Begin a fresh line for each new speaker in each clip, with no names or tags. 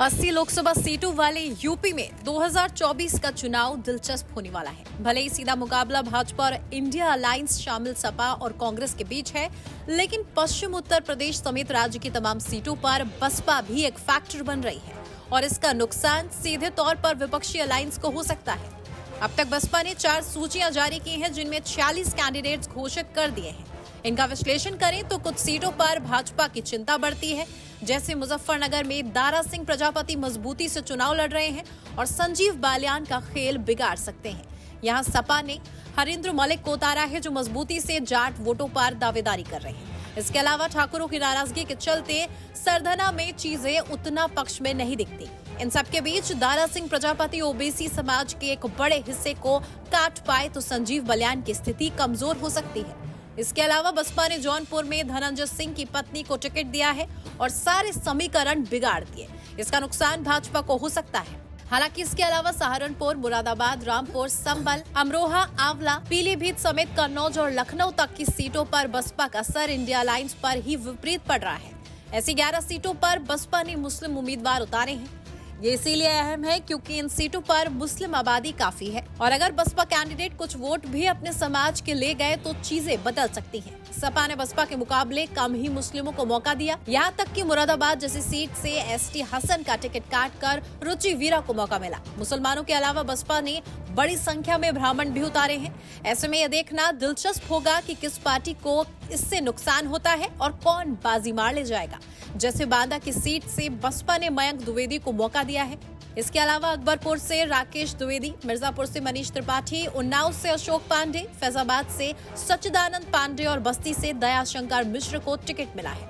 80 लोकसभा सीटों वाले यूपी में 2024 का चुनाव दिलचस्प होने वाला है। भले ही सीधा मुकाबला भाजपा और इंडिया अलायंस शामिल सपा और कांग्रेस के बीच है, लेकिन पश्चिम उत्तर प्रदेश समेत राज्य की तमाम सीटों पर बसपा भी एक फैक्टर बन रही है और इसका नुकसान सीधे तौर पर विपक्षी अलायंस को हो सकता है। अब तक बसपा ने 4 सूचियां जारी की हैं, जिनमें 46 कैंडिडेट्स घोषित कर दिए हैं। इनका विश्लेषण करें तो कुछ सीटों पर भाजपा की चिंता बढ़ती है, जैसे मुजफ्फरनगर में दारा सिंह प्रजापति मजबूती से चुनाव लड़ रहे हैं और संजीव बालियान का खेल बिगाड़ सकते हैं। यहाँ सपा ने हरिंद्र मलिक को उतारा है, जो मजबूती से जाट वोटों पर दावेदारी कर रहे हैं। इसके अलावा ठाकुरों की नाराजगी के चलते सरधना में चीजें उतना पक्ष में नहीं दिखती। इन सबके बीच दारा सिंह प्रजापति ओबीसी समाज के एक बड़े हिस्से को काट पाए तो संजीव बालियान की स्थिति कमजोर हो सकती है। इसके अलावा बसपा ने जौनपुर में धनंजय सिंह की पत्नी को टिकट दिया है और सारे समीकरण बिगाड़ दिए। इसका नुकसान भाजपा को हो सकता है। हालांकि इसके अलावा सहारनपुर, मुरादाबाद, रामपुर, संभल, अमरोहा, आंवला, पीलीभीत समेत कन्नौज और लखनऊ तक की सीटों पर बसपा का असर इंडिया अलायंस पर ही विपरीत पड़ रहा है। ऐसी 11 सीटों पर बसपा ने मुस्लिम उम्मीदवार उतारे हैं। ये इसीलिए अहम है क्योंकि इन सीटों पर मुस्लिम आबादी काफी है और अगर बसपा कैंडिडेट कुछ वोट भी अपने समाज के ले गए तो चीजें बदल सकती हैं। सपा ने बसपा के मुकाबले कम ही मुस्लिमों को मौका दिया। यहाँ तक कि मुरादाबाद जैसी सीट से एसटी हसन का टिकट काटकर रुचि वीरा को मौका मिला। मुसलमानों के अलावा बसपा ने बड़ी संख्या में ब्राह्मण भी उतारे हैं। ऐसे में यह देखना दिलचस्प होगा कि किस पार्टी को इससे नुकसान होता है और कौन बाजी मार ले जाएगा। जैसे बांदा की सीट से बसपा ने मयंक द्विवेदी को मौका दिया है। इसके अलावा अकबरपुर से राकेश द्विवेदी, मिर्जापुर से मनीष त्रिपाठी, उन्नाव से अशोक पांडे, फैजाबाद से सच्चिदानंद पांडे और बस्ती से दयाशंकर मिश्र को टिकट मिला है।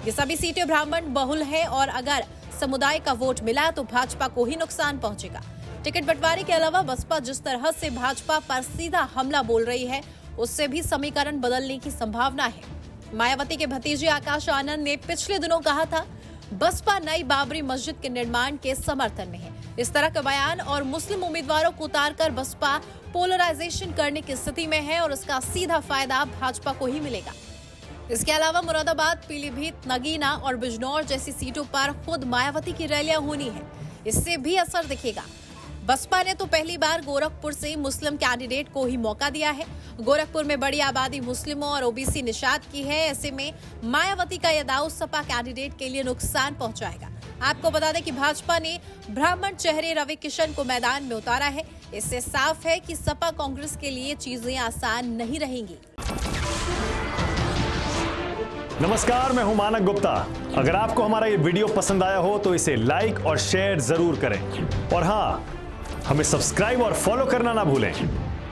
ये सभी सीटें ब्राह्मण बहुल है और अगर समुदाय का वोट मिला तो भाजपा को ही नुकसान पहुंचेगा। टिकट बंटवारे के अलावा बसपा जिस तरह से भाजपा पर सीधा हमला बोल रही है, उससे भी समीकरण बदलने की संभावना है। मायावती के भतीजे आकाश आनंद ने पिछले दिनों कहा था, बसपा नई बाबरी मस्जिद के निर्माण के समर्थन में है। इस तरह का बयान और मुस्लिम उम्मीदवारों को उतारकर बसपा पोलराइजेशन करने की स्थिति में है और उसका सीधा फायदा भाजपा को ही मिलेगा। इसके अलावा मुरादाबाद, पीलीभीत, नगीना और बिजनौर जैसी सीटों पर खुद मायावती की रैलियां होनी है। इससे भी असर दिखेगा। बसपा ने तो पहली बार गोरखपुर से मुस्लिम कैंडिडेट को ही मौका दिया है। गोरखपुर में बड़ी आबादी मुस्लिमों और ओबीसी निषाद की है। ऐसे में मायावती का यह दाव सपा कैंडिडेट के लिए नुकसान पहुंचाएगा। आपको बता दें कि भाजपा ने ब्राह्मण चेहरे रवि किशन को मैदान में उतारा है। इससे साफ है कि सपा कांग्रेस के लिए चीजें आसान नहीं रहेंगी।
नमस्कार, मैं हूं मानक गुप्ता। अगर आपको हमारा ये वीडियो पसंद आया हो तो इसे लाइक और शेयर जरूर करें और हाँ, हमें सब्सक्राइब और फॉलो करना ना भूलें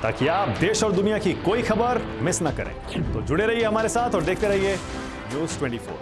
ताकि आप देश और दुनिया की कोई खबर मिस ना करें। तो जुड़े रहिए हमारे साथ और देखते रहिए न्यूज़ 24।